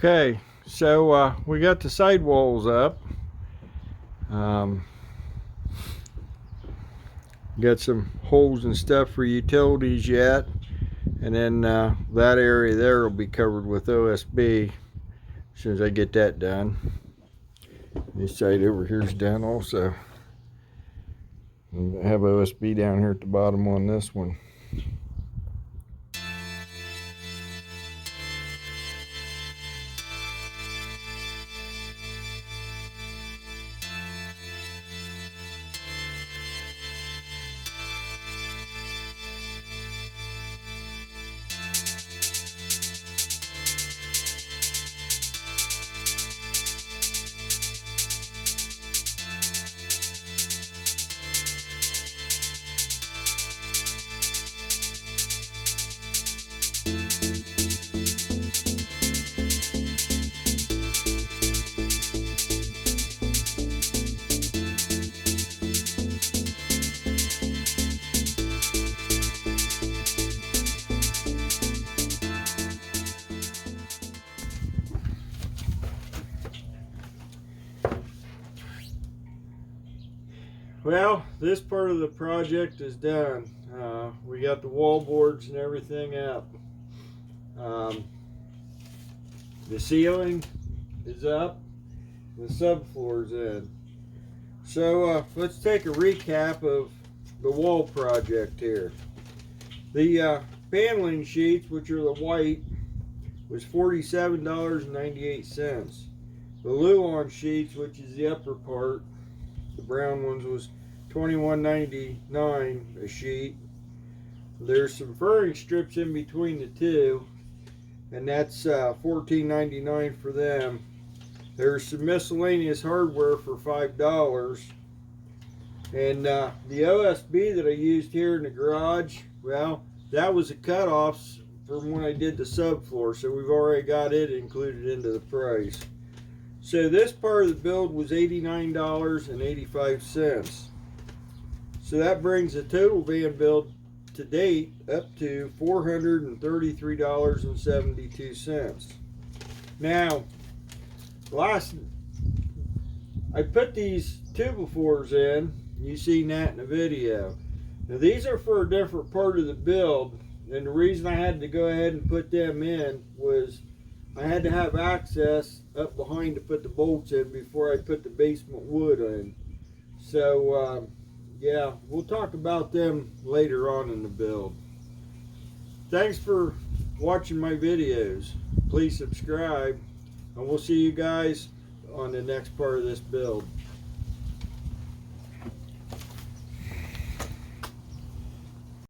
Okay, so we got the sidewalls up. Got some holes and stuff for utilities yet, and then that area there will be covered with OSB as soon as I get that done. This side over here is done also. I have OSB down here at the bottom on this one. Well, this part of the project is done. We got the wall boards and everything up. The ceiling is up. The subfloor's in. So let's take a recap of the wall project here. The paneling sheets, which are the white, was $47.98. The Luan sheets, which is the upper part, the brown ones, was $21.99 a sheet. There's some furring strips in between the two, and that's $14.99 for them. There's some miscellaneous hardware for $5. And the OSB that I used here in the garage, well, that was the cutoffs from when I did the subfloor, so we've already got it included into the price. So this part of the build was $89.85. So that brings the total van build to date up to $433.72. Now, I put these 2x4s in. You seen that in the video. Now these are for a different part of the build, and the reason I had to go ahead and put them in was I had to have access up behind to put the bolts in before I put the basement wood in. So yeah, we'll talk about them later on in the build. Thanks for watching my videos. Please subscribe, and we'll see you guys on the next part of this build.